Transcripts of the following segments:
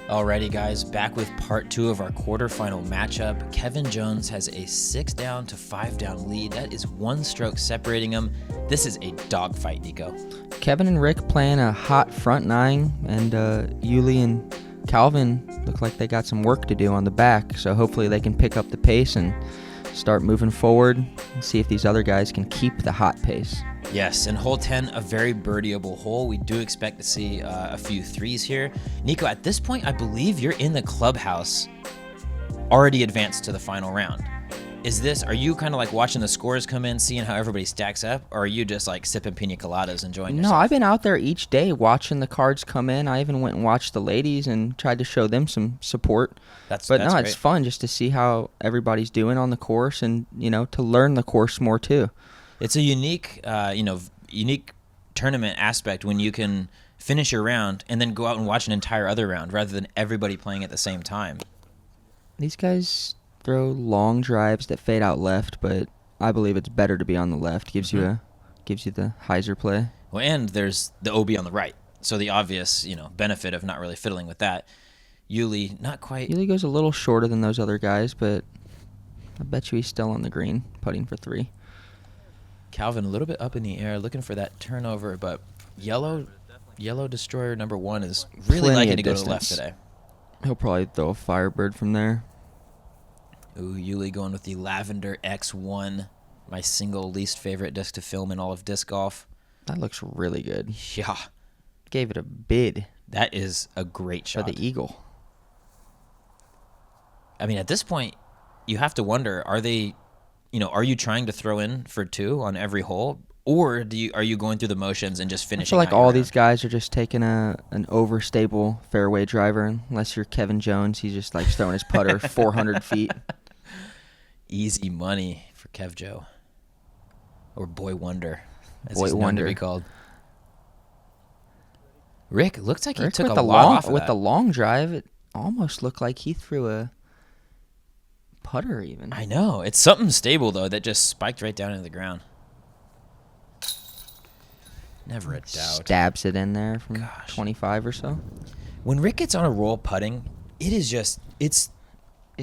Alrighty, guys, back with part 2 of our quarterfinal matchup. Kevin Jones has a 6-down to 5-down lead. That is 1 stroke separating them. This is a dogfight, Nikko. Kevin and Rick playing a hot front 9, and Uli and Calvin look like they got some work to do on the back, so hopefully they can pick up the pace and start moving forward and see if these other guys can keep the hot pace. Yes, and hole 10, a very birdieable hole. We do expect to see a few threes here. Nikko, at this point, I believe you're in the clubhouse, already advanced to the final round. Are you kind of like watching the scores come in, seeing how everybody stacks up, or are you just like sipping pina coladas, enjoying yourself? No, I've been out there each day watching the cards come in. I even went and watched the ladies and tried to show them some support. That's great. It's fun just to see how everybody's doing on the course and, to learn the course more too. It's a unique tournament aspect when you can finish your round and then go out and watch an entire other round rather than everybody playing at the same time. These guys throw long drives that fade out left, but I believe it's better to be on the left. Gives you the hyzer play. Well, and there's the OB on the right, so the obvious benefit of not really fiddling with that. Uli, not quite. Uli goes a little shorter than those other guys, but I bet you he's still on the green, putting for 3. Calvin a little bit up in the air, looking for that turnover, but yellow destroyer number 1 is really liking to go to the left today. He'll probably throw a Firebird from there. Ooh, Uli going with the Lavender X1, my single least favorite disc to film in all of disc golf. That looks really good. Yeah. Gave it a bid. That is a great shot. For the eagle. I mean, at this point, you have to wonder, are you trying to throw in for 2 on every hole, or are you going through the motions and just finishing? I feel like all these guys are just taking an overstable fairway driver. Unless you're Kevin Jones, he's just like throwing his putter 400 feet. Easy money for Kev Joe, or Boy Wonder, as Boy he's known Wonder to be called. Rick looks like he took with a lot off of with that. the long drive. It almost looked like he threw a putter even. I know. It's something stable, though, that just spiked right down into the ground. Never a doubt. Stabs it in there from 25 or so. When Rick gets on a roll putting, it's Is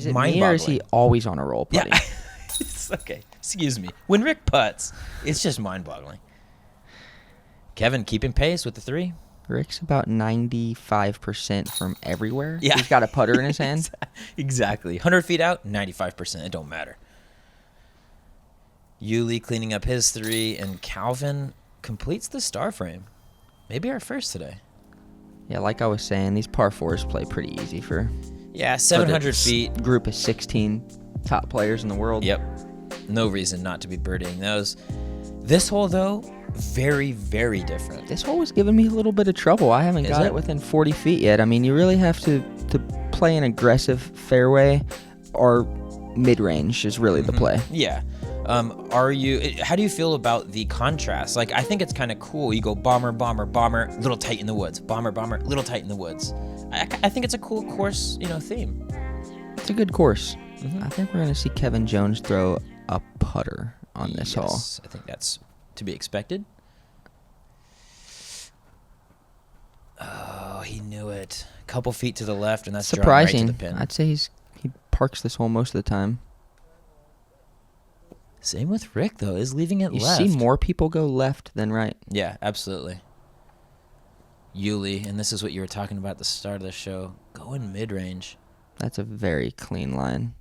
it mind-boggling. me or is he always on a roll putting? Yeah. It's okay. Excuse me. When Rick putts, it's just mind-boggling. Kevin keeping pace with the 3. Rick's about 95% from everywhere. Yeah. He's got a putter in his hand. Exactly. 100 feet out, 95%. It don't matter. Uli cleaning up his 3, and Calvin completes the star frame. Maybe our first today. Yeah, like I was saying, these par 4s play pretty easy for 700 feet. Group of 16 top players in the world. Yep. No reason not to be birdieing those. This hole, though, very, very different. This hole was giving me a little bit of trouble. I haven't got it within 40 feet yet. I mean, you really have to play an aggressive fairway, or mid-range is really the play. Yeah. How do you feel about the contrast? Like, I think it's kind of cool. You go bomber, bomber, bomber, little tight in the woods. Bomber, bomber, little tight in the woods. I think it's a cool course, theme. It's a good course. I think we're going to see Kevin Jones throw a putter on this hole. I think that's to be expected. Oh, he knew it. A couple feet to the left, and that's surprising. Right to the pin. I'd say he parks this hole most of the time. Same with Rick, though, is leaving it left. You see more people go left than right. Yeah, absolutely. Uli, and this is what you were talking about at the start of the show, going mid-range. That's a very clean line.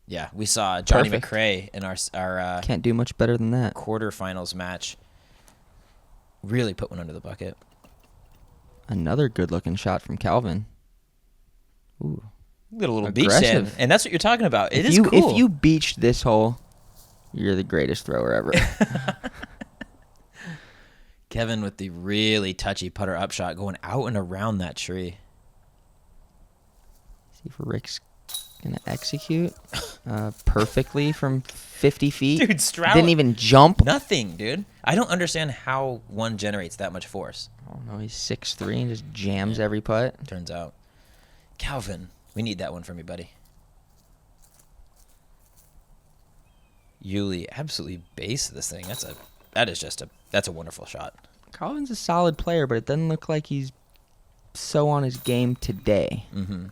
Yeah, we saw Johnny Perfect. McRae in our can't do much better than that. Quarterfinals match. Really put one under the bucket. Another good-looking shot from Calvin. Ooh. Got a little beach sand, and that's what you're talking about. It is cool. If you beached this hole, you're the greatest thrower ever. Kevin with the really touchy putter up shot going out and around that tree. See if Rick's going to execute perfectly from 50 feet. Dude, Stroud didn't even jump. Nothing, dude. I don't understand how one generates that much force. Oh, no, he's 6'3" and just jams every putt. Turns out. Calvin, we need that one from you, buddy. Uli absolutely based this thing. That's a wonderful shot. Calvin's a solid player, but it doesn't look like he's so on his game today. Mm-hmm.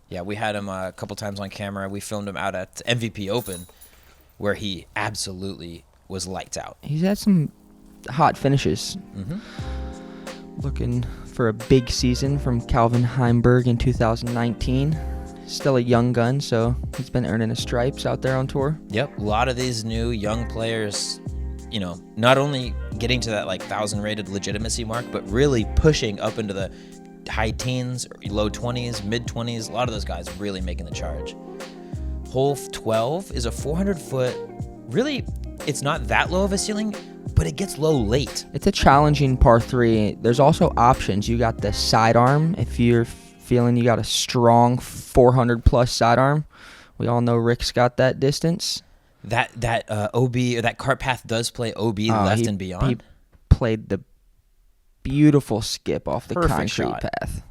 Yeah, we had him a couple times on camera. We filmed him out at MVP Open, where he absolutely was lights out. He's had some hot finishes. Mm-hmm. Looking for a big season from Calvin Heimburg in 2019. Still a young gun, so he's been earning his stripes out there on tour. Yep, a lot of these new young players, not only getting to that 1,000 rated legitimacy mark, but really pushing up into the high teens, low 20s, mid 20s. A lot of those guys really making the charge. Hole 12 is a 400-foot. Really, it's not that low of a ceiling, but it gets low late. It's a challenging par 3. There's also options. You got the sidearm if you're feeling you got a strong 400-plus sidearm. We all know Rick's got that distance. That OB or that cart path does play OB left and beyond. He played the beautiful skip off the Perfect concrete shot. path.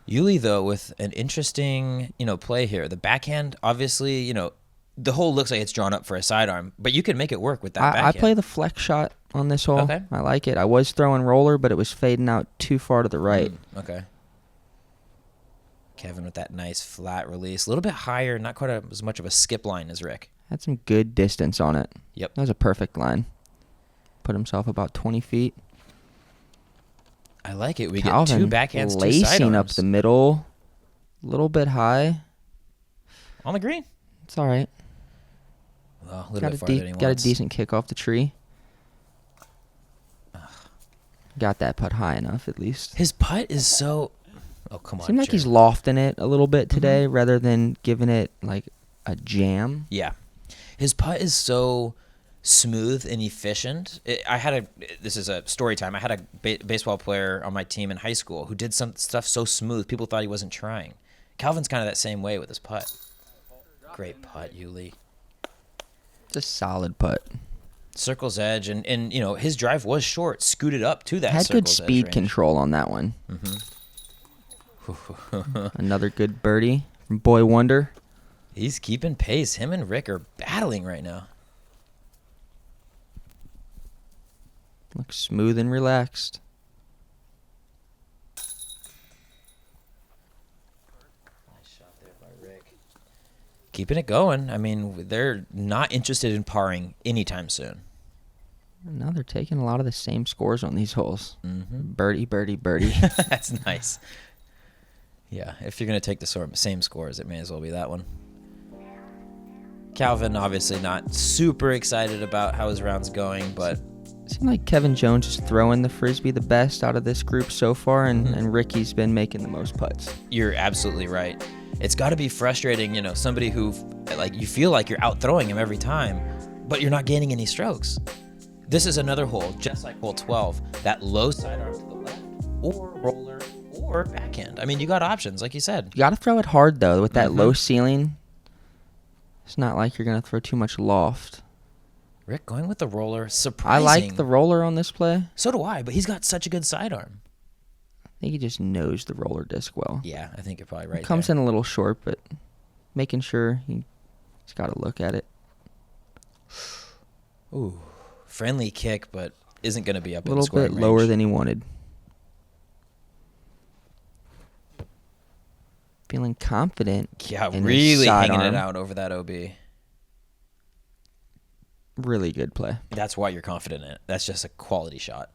Uli, though, with an interesting play here. The backhand, obviously, the hole looks like it's drawn up for a sidearm, but you can make it work with that I backhand. play the flex shot on this hole. Okay. I like it. I was throwing roller, but it was fading out too far to the right. Okay. Kevin with that nice flat release. A little bit higher, not quite as much of a skip line as Rick. Had some good distance on it. Yep. That was a perfect line. Put himself about 20 feet. I like it. We Calvin get two backhands, two lacing sidearms. up the middle. A little bit high. On the green. It's all right. Well, a little bit farther than he Got a wants. decent kick off the tree. Got that putt high enough, at least. His putt is so... Oh, come on. Seemed like Jared. he's lofting it a little bit today rather than giving it like a jam. Yeah. His putt is so smooth and efficient. This is a story time. I had a baseball player on my team in high school who did some stuff so smooth, people thought he wasn't trying. Calvin's kind of that same way with his putt. Great putt, Uli. It's a solid putt. Circle's edge, and his drive was short, scooted up to that Had good circle's edge speed range. control on that one. Mm-hmm. Another good birdie from Boy Wonder. He's keeping pace. Him and Rick are battling right now. Looks smooth and relaxed. Nice shot there by Rick. Keeping it going. I mean, they're not interested in parring anytime soon. Now they're taking a lot of the same scores on these holes. Mm-hmm. Birdie, birdie, birdie. That's nice. Yeah, if you're going to take the same scores, it may as well be that one. Calvin, obviously not super excited about how his round's going, but... Seems like Kevin Jones is throwing the Frisbee the best out of this group so far, and Ricky's been making the most putts. You're absolutely right. It's got to be frustrating, somebody who, you feel like you're out throwing him every time, but you're not gaining any strokes. This is another hole, just like hole 12, that low sidearm to the left, or roller, or backhand. I mean, you got options, like you said. You got to throw it hard, though, with that low ceiling. It's not like you're going to throw too much loft. Rick going with the roller, surprising. I like the roller on this play. So do I, but he's got such a good sidearm. I think he just knows the roller disc well. Yeah, I think you're probably right. It comes there. in a little short, but making sure he's got to look at it. Ooh, friendly kick, but isn't going to be up A in the little scoring bit range. lower than he wanted. Feeling confident. Yeah, in his really hanging sidearm. it out over that OB. Really good play. That's why you're confident in it. That's just a quality shot.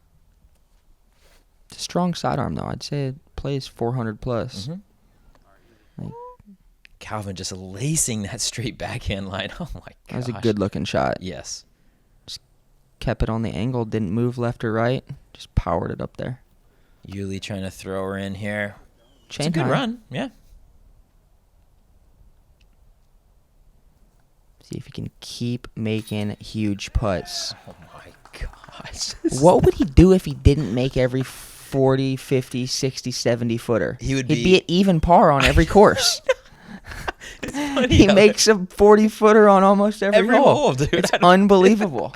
It's a strong sidearm, though. I'd say it plays 400 plus. Mm-hmm. Like, Calvin just lacing that straight backhand line. Oh, my gosh. that was a good-looking shot. Yes. Kept it on the angle, didn't move left or right. Just powered it up there. Uli trying to throw her in here. Chain It's a good high. run. Yeah. See if he can keep making huge putts. Oh, my gosh. What would he do if he didn't make every 40, 50, 60, 70 footer? He'd be at even par on every course. He how makes a 40-footer on almost every hole. dude. It's unbelievable.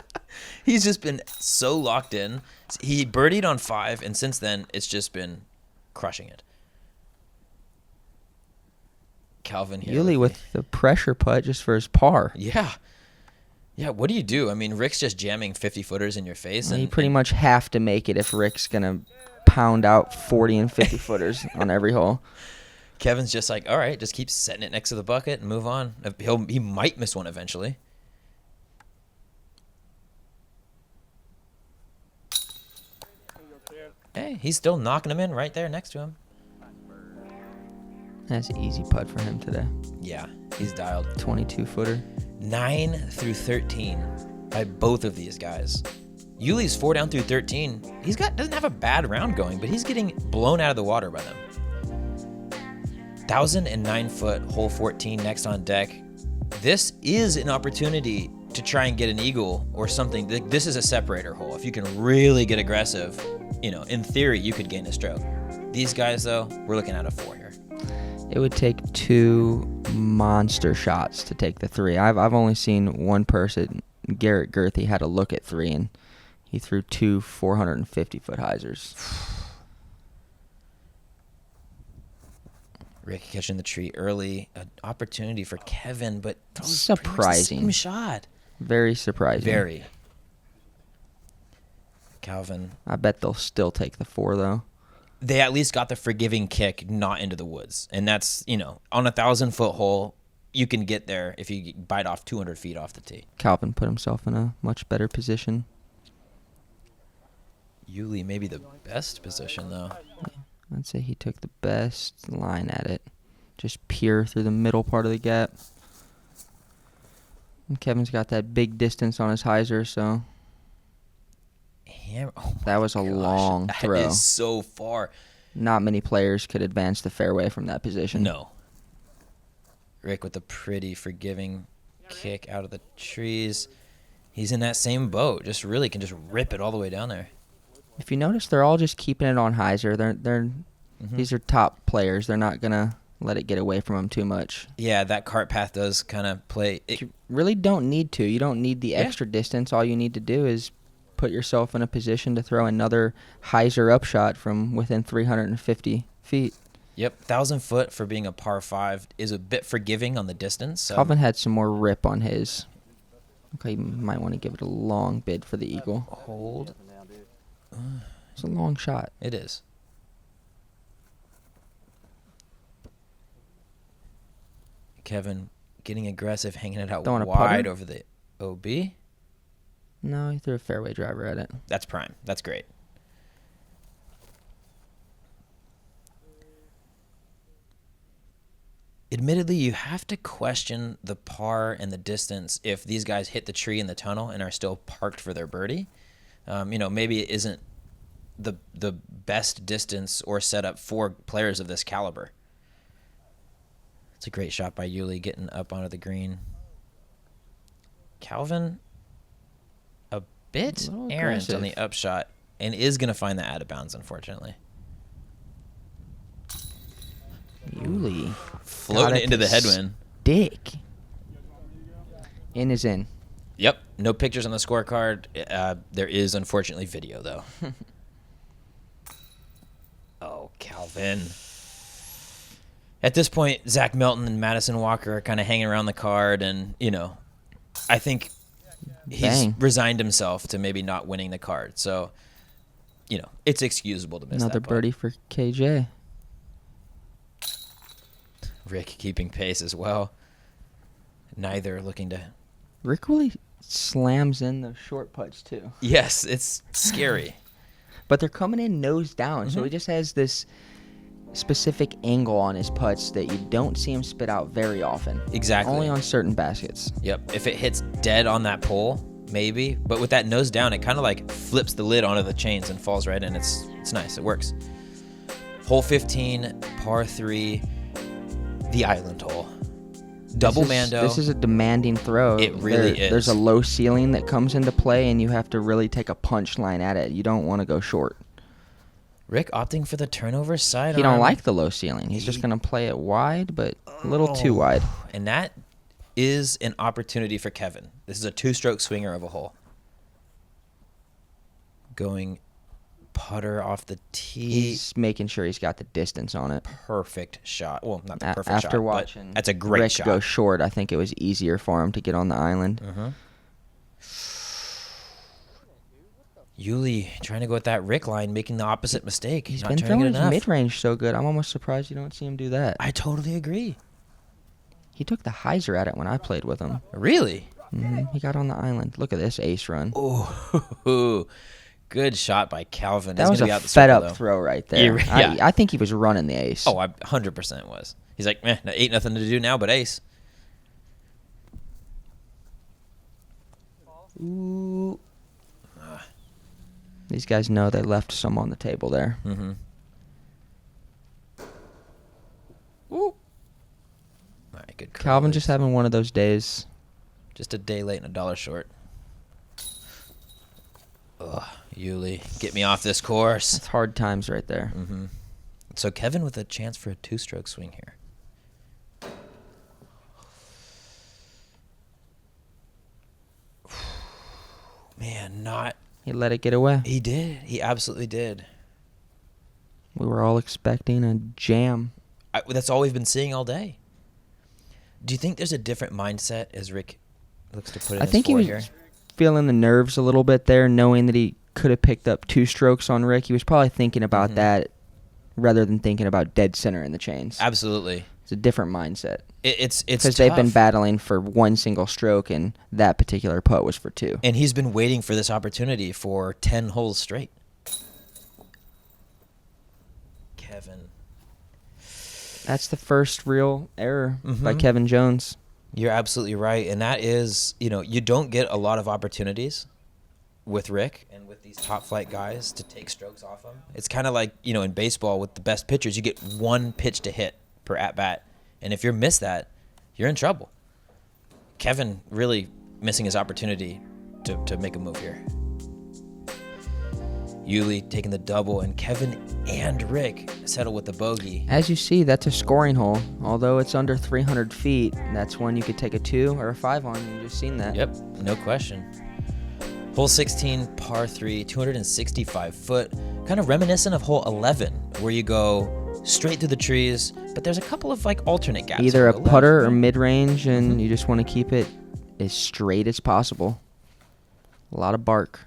He's just been so locked in. He birdied on 5, and since then, it's just been crushing it. Calvin here. Uli with the pressure putt just for his par. Yeah. Yeah, what do you do? I mean, Rick's just jamming 50-footers in your face. You And pretty much have to make it if Rick's going to pound out 40 and 50 footers on every hole. Kevin's just like, all right, just keep setting it next to the bucket and move on. He might miss one eventually. Hey, he's still knocking them in right there next to him. That's an easy putt for him today. Yeah, he's dialed. 22-footer. 9 through 13 by both of these guys. Uli's 4 down through 13. Doesn't have a bad round going, but he's getting blown out of the water by them. 1,009-foot hole 14 next on deck. This is an opportunity to try and get an eagle or something. This is a separator hole. If you can really get aggressive, in theory, you could gain a stroke. These guys, though, we're looking at a 4 here. It would take 2 monster shots to take the 3. I've only seen one person, Garrett Girthy, had a look at 3, and he threw 2 450-foot hyzers. Rick catching the tree early. An opportunity for Kevin, but surprising. Same shot. Very surprising. Very. Calvin. I bet they'll still take the 4, though. They at least got the forgiving kick, not into the woods. And that's, on a 1,000-foot hole, you can get there if you bite off 200 feet off the tee. Calvin put himself in a much better position. Uli maybe the best position, though. I'd say he took the best line at it. Just peer through the middle part of the gap. And Kevin's got that big distance on his hyzer, so... that was a long throw. That is so far. Not many players could advance the fairway from that position. No. Rick with a pretty forgiving kick out of the trees. He's in that same boat. Just really can just rip it all the way down there. If you notice, they're all just keeping it on hyzer. These are top players. They're not gonna let it get away from them too much. Yeah, that cart path does kind of play. You really don't need to. You don't need the extra distance. All you need to do is put yourself in a position to throw another hyzer upshot from within 350 feet. Yep, 1,000 foot for being a par 5 is a bit forgiving on the distance. So. Calvin had some more rip on his. Okay, you might want to give it a long bid for the eagle. Hold. It's a long shot. It is. Kevin getting aggressive, hanging it out wide over the OB. No, he threw a fairway driver at it. That's prime. That's great. Admittedly, you have to question the par and the distance if these guys hit the tree in the tunnel and are still parked for their birdie. Maybe it isn't the best distance or setup for players of this caliber. It's a great shot by Uli getting up onto the green. Calvin, a bit errant on the upshot and is going to find that out of bounds, unfortunately. Uli floating it into the headwind. Dick. In is in. Yep. No pictures on the scorecard. There is, unfortunately, video, though. Oh, Calvin. At this point, Zach Melton and Madison Walker are kind of hanging around the card, and, I think he's resigned himself to maybe not winning the card. So, it's excusable to miss another that birdie for KJ. Rick keeping pace as well. Neither looking to... Rick really slams in those short putts, too. Yes, it's scary. But they're coming in nose down, so he just has this specific angle on his putts that you don't see him spit out very often. Exactly. Only on certain baskets. Yep. If it hits dead on that pole, maybe. But with that nose down, it kind of like flips the lid onto the chains and falls right in. It's nice. It works. Hole 15, par 3, the island hole. Double Mando. This is a demanding throw. It really is. There's a low ceiling that comes into play, and you have to really take a punch line at it. You don't want to go short. Rick opting for the turnover sidearm. He don't like the low ceiling. He's just going to play it wide, but a little too wide. And that is an opportunity for Kevin. This is a 2-stroke swinger of a hole. Going putter off the tee. He's making sure he's got the distance on it. Perfect shot. Well, not the perfect shot. After watching that's a great Rick shot. go short, I think it was easier for him to get on the island. Yuli trying to go with that Rick line, making the opposite mistake. He's not been trying throwing to his get enough. mid-range so good. I'm almost surprised you don't see him do that. I totally agree. He took the hyzer at it when I played with him. Really? He got on the island. Look at this ace run. Oh, good shot by Calvin. That was a fed-up throw right there. Yeah. I think he was running the ace. Oh, I 100% was. He's like, ain't nothing to do now but ace. Ooh. These guys know they left some on the table there. Mm-hmm. Ooh. All right, good. Calvin just having one of those days. Just a day late and a dollar short. Ugh, Yuli, get me off this course. That's hard times right there. Mm-hmm. So Kevin with a chance for a two-stroke swing here. Man, He let it get away. He did. He absolutely did. We were all expecting a jam. That's all we've been seeing all day. Do you think there's a different mindset as Rick looks to put in I think he his was here? feeling the nerves a little bit there, knowing that he could have picked up 2 strokes on Rick. He was probably thinking about that rather than thinking about dead center in the chains. Absolutely. It's a different mindset. It's because they've been battling for 1 single stroke, and that particular putt was for 2. And he's been waiting for this opportunity for 10 holes straight. Kevin. That's the first real error by Mhm. Kevin Jones. You're absolutely right. And that is, you don't get a lot of opportunities with Rick and with these top flight guys to take strokes off him. It's kind of like, in baseball with the best pitchers, you get 1 pitch to hit per at-bat. And if you miss that, you're in trouble. Kevin really missing his opportunity to make a move here. Yuli taking the double, and Kevin and Rick settle with the bogey. As you see, that's a scoring hole. Although it's under 300 feet, that's one you could take a 2 or a 5 on. You've just seen that. Yep, no question. Hole 16, par 3, 265 foot. Kind of reminiscent of hole 11, where you go straight through the trees, but there's a couple of alternate gaps. Either a putter or mid-range, and you just want to keep it as straight as possible. A lot of bark.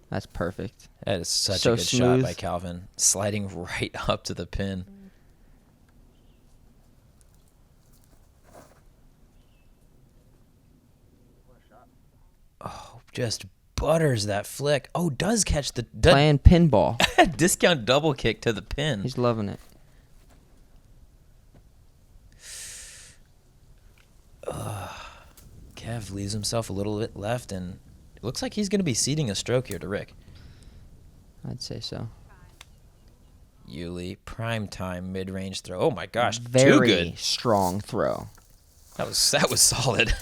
That's perfect. That is such So a good smooth. shot by Calvin, sliding right up to the pin. Oh, just butters that flick. Oh, does catch the Playing pinball. discount double kick to the pin. He's loving it. Kev leaves himself a little bit left, and it looks like he's going to be ceding a stroke here to Rick. I'd say so. Yuli, prime time mid-range throw. Oh my gosh, too Very good. strong throw. That was solid. I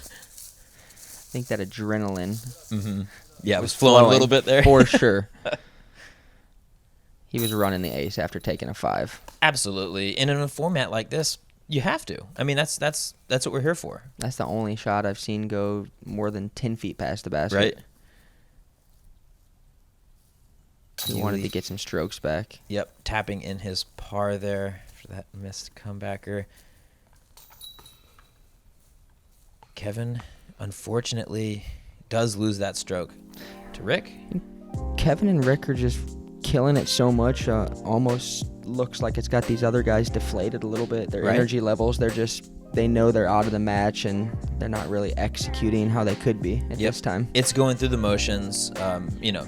think that adrenaline Yeah, it was flowing a little bit there. For sure. He was running the ace after taking a 5. Absolutely. And in a format like this, you have to. I mean, that's what we're here for. That's the only shot I've seen go more than 10 feet past the basket. Right? He wanted to get some strokes back. Yep, tapping in his par there for that missed comebacker. Kevin, unfortunately, does lose that stroke to Rick. Kevin and Rick are just killing it so much. Almost looks like it's got these other guys deflated a little bit. Their Right. energy levels, they know they're out of the match, and they're not really executing how they could be at this time. It's going through the motions,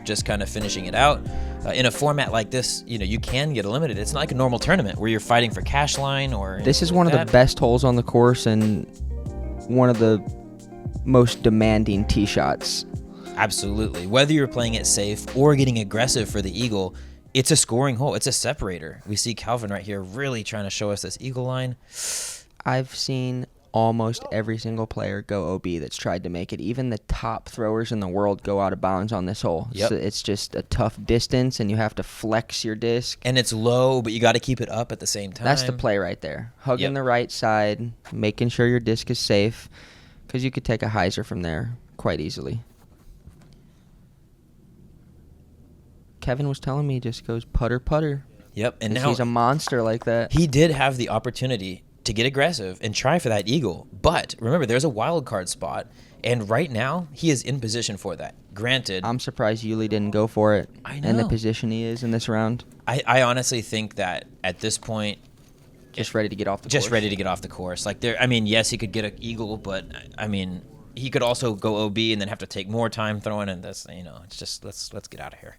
just kind of finishing it out. In a format like this, you can get eliminated. It's not like a normal tournament where you're fighting for cash line or This is one of the best holes on the course and one of the most demanding tee shots. Absolutely. Whether you're playing it safe or getting aggressive for the eagle, it's a scoring hole. It's a separator. We see Calvin right here really trying to show us this eagle line. I've seen almost every single player go OB that's tried to make it. Even the top throwers in the world go out of bounds on this hole. Yep. So it's just a tough distance, and you have to flex your disc. And it's low, but you got to keep it up at the same time. That's the play right there. Hugging Yep. the right side, making sure your disc is safe, because you could take a hyzer from there quite easily. Kevin was telling me he just goes putter, putter. Yep. And now He's a monster like that. he did have the opportunity to get aggressive and try for that eagle. But remember, there's a wild card spot, and right now he is in position for that. Granted, I'm surprised Uli didn't go for it. I know. In the position he is in this round. I honestly think that at this point, Just ready to get off the course. just ready to get off the course. Like there, I mean, yes, he could get an eagle, but I mean, he could also go OB and then have to take more time throwing. And that's, it's just let's get out of here.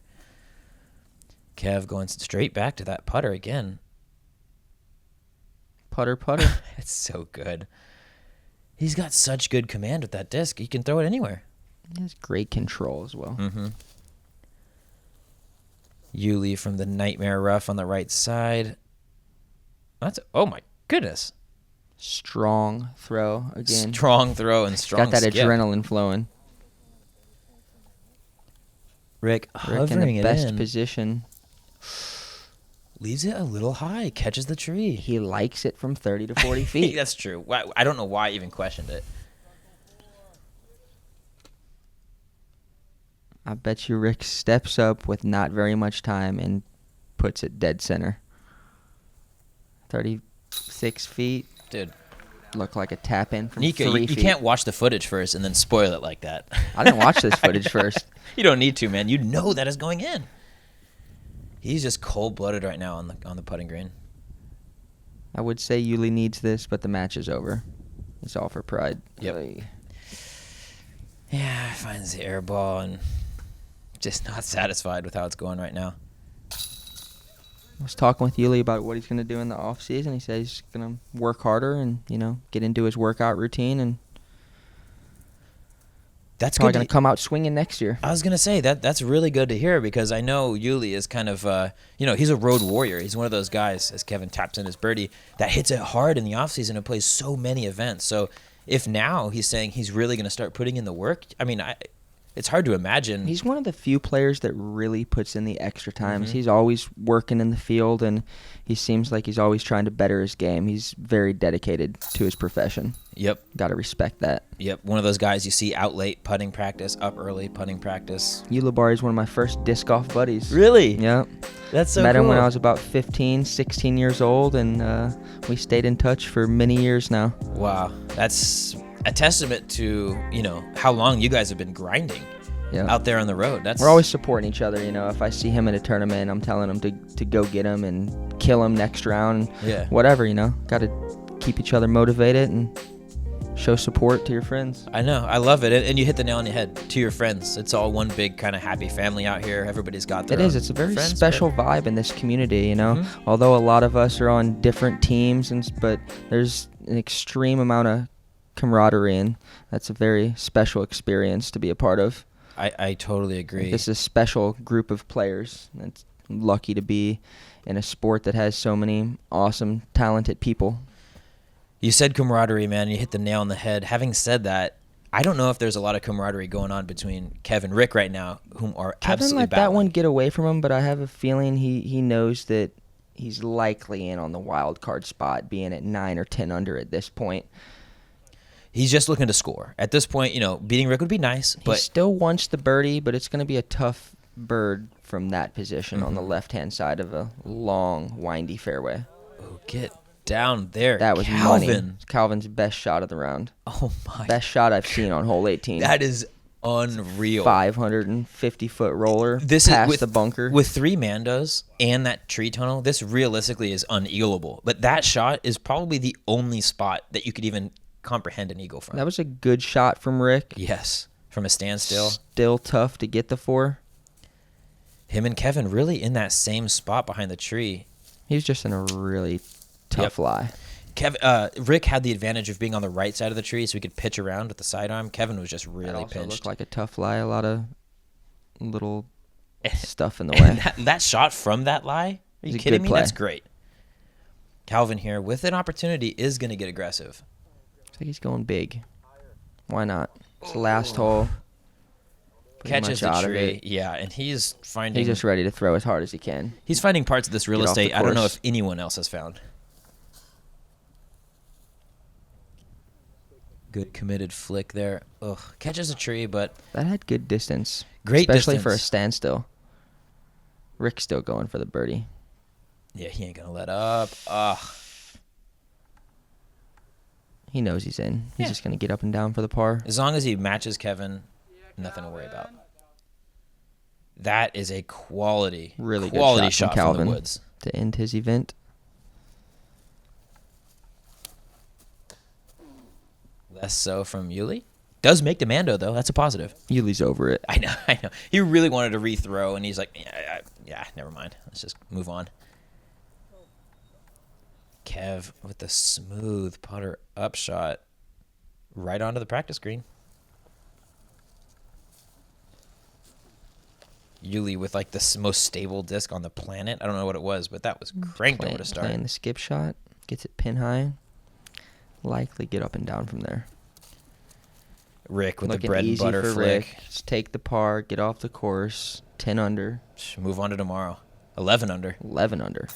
Kev going straight back to that putter again. Putter. It's so good. He's got such good command with that disc. He can throw it anywhere. He has great control as well. Mm-hmm. Uli from the Nightmare Rough on the right side. Oh my goodness. Strong throw again. Strong throw and strong Got that skip. adrenaline flowing. Rick in hovering the it best in. position. Leaves it a little high. Catches the tree. He likes it from 30 to 40 feet. That's true. I don't know why I even questioned it. I bet you Rick steps up with not very much time and puts it dead center. 36 feet. Dude. Look like a tap in from Nikko, 3 you feet. can't watch the footage first and then spoil it like that. I didn't watch this footage first. You don't need to, man. You know that is going in. He's just cold-blooded right now on the putting green. I would say Uli needs this, but the match is over. It's all for pride. Yep. Yeah, finds the air ball and just not satisfied with how it's going right now. I was talking with Uli about what he's going to do in the off season. He said he's going to work harder and, get into his workout routine, and that's probably good. going to come out swinging next year. I was going to say that's really good to hear, because I know Uli is kind of, he's a road warrior. He's one of those guys, as Kevin taps in his birdie, that hits it hard in the off season and plays so many events. So if now he's saying he's really going to start putting in the work, I mean, it's hard to imagine. He's one of the few players that really puts in the extra times. Mm-hmm. He's always working in the field, and he seems like he's always trying to better his game. He's very dedicated to his profession. Yep. Got to respect that. Yep. One of those guys you see out late putting practice, up early putting practice. Ulibarri is one of my first disc golf buddies. Really? Yeah. That's so Met cool. him when I was about 15, 16 years old, and we stayed in touch for many years now. Wow. That's a testament to, how long you guys have been grinding. Yeah. Out there on the road. We're always supporting each other. If I see him in a tournament, I'm telling him to go get him and kill him next round. Yeah. Whatever, Got to keep each other motivated and show support to your friends. I know. I love it. And you hit the nail on the head. To your friends. It's all one big kind of happy family out here. Everybody's got their It is. own It's a very friends, special vibe in this community, Mm-hmm. Although a lot of us are on different teams, but there's an extreme amount of camaraderie, and that's a very special experience to be a part of. I totally agree. This is a special group of players. It's lucky to be in a sport that has so many awesome, talented people. You said camaraderie, man. You hit the nail on the head. Having said that, I don't know if there's a lot of camaraderie going on between Kev and Rick right now, whom are Kevin absolutely let that battling. one get away from him, but I have a feeling he knows that he's likely in on the wild card spot, being at 9 or 10 under at this point. He's just looking to score. At this point, beating Rick would be nice, He but still wants the birdie, but it's going to be a tough bird from that position on the left-hand side of a long, windy fairway. oh, get down there. That was Calvin. money. Calvin's best shot of the round. Oh, my. Best shot I've seen on hole 18. That is unreal. 550-foot roller This past is with the bunker. With 3 Mandos and that tree tunnel, this realistically is uneagleable. But that shot is probably the only spot that you could even comprehend an eagle from. That was a good shot from Rick. Yes, from a standstill. Still tough to get the 4. Him and Kevin really in that same spot behind the tree. He was just in a really tough lie. Rick had the advantage of being on the right side of the tree, so he could pitch around with the sidearm. Kevin was just It really also pinched. looked like a tough lie. A lot of little stuff in the And way. that shot from that lie, are It's you a kidding good me? play. That's great. Calvin here, with an opportunity, is going to get aggressive. Looks like he's going big. Why not? It's the last hole. Pretty Catches much the out of tree. it. Yeah, and he's finding... He's just ready to throw as hard as he can. He's finding parts of this real Get off the estate I don't know course. if anyone else has found. Good committed flick there. Ugh, catches a tree, but That had good distance. Great especially for a distance. standstill. Rick's still going for the birdie. yeah, he ain't gonna let up. Ugh. He knows he's in. He's Yeah. just going to get up and down for the par. As long as he matches Kevin, nothing to worry about. That is a quality Really quality good shot shot from Calvin the woods. to end his event. Less so from Uli. Does make Demando, though. That's a positive. Yuli's over it. I know. He really wanted to rethrow, and he's like, yeah, never mind. Let's just move on. Kev with the smooth putter up shot right onto the practice green. Uli with like the most stable disc on the planet. I don't know what it was, but that was cranked over to start. Playing the skip shot. Gets it pin high. Likely get up and down from there. Rick with Looking the bread and easy butter for flick. Rick. Just take the par, get off the course. 10 under. Move on to tomorrow. 11 under. 11 under.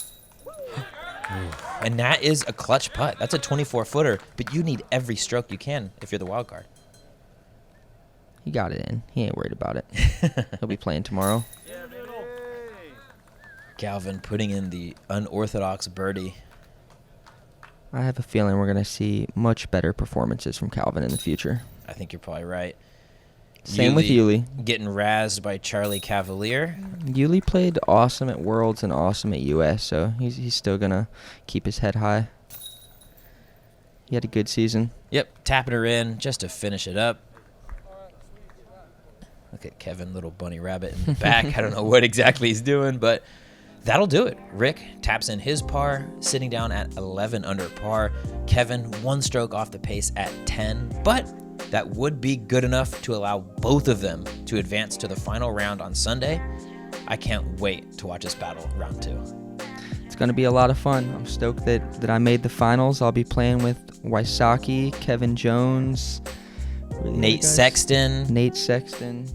And that is a clutch putt. That's a 24-footer, but you need every stroke you can if you're the wild card. He got it in. He ain't worried about it. He'll be playing tomorrow. Calvin putting in the unorthodox birdie. I have a feeling we're going to see much better performances from Calvin in the future. I think you're probably right. Same with Uli. Getting razzed by Charlie Cavalier. Uli played awesome at Worlds and awesome at US, so he's still going to keep his head high. He had a good season. Yep, tapping her in just to finish it up. Look at Kevin, little bunny rabbit in the back. I don't know what exactly he's doing, but that'll do it. Rick taps in his par, sitting down at 11 under par. Kevin, one stroke off the pace at 10, but that would be good enough to allow both of them to advance to the final round on Sunday. I can't wait to watch this battle round 2. It's going to be a lot of fun. I'm stoked that I made the finals. I'll be playing with Wysocki, Kevin Jones, Nate Sexton,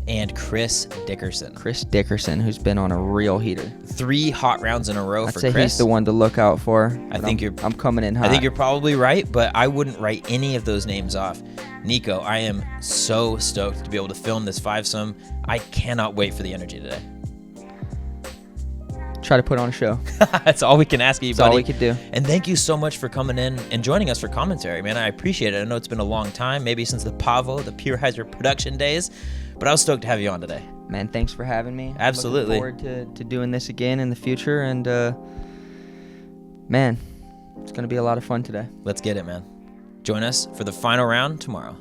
and Chris Dickerson. Chris Dickerson, who's been on a real heater. 3 hot rounds in a row I'd for say Chris. he's the one to look out for. I'm coming in hot. I think you're probably right, but I wouldn't write any of those names off. Nikko, I am so stoked to be able to film this 5-some. I cannot wait for the energy today. Try to put on a show. That's all we can ask you, buddy. That's all we could do. And thank you so much for coming in and joining us for commentary, man. I appreciate it. I know it's been a long time, maybe since the Pavo, the Pure Heiser production days, but I was stoked to have you on today. Man, thanks for having me. Absolutely. Looking forward to doing this again in the future, and man, it's going to be a lot of fun today. Let's get it, man. Join us for the final round tomorrow.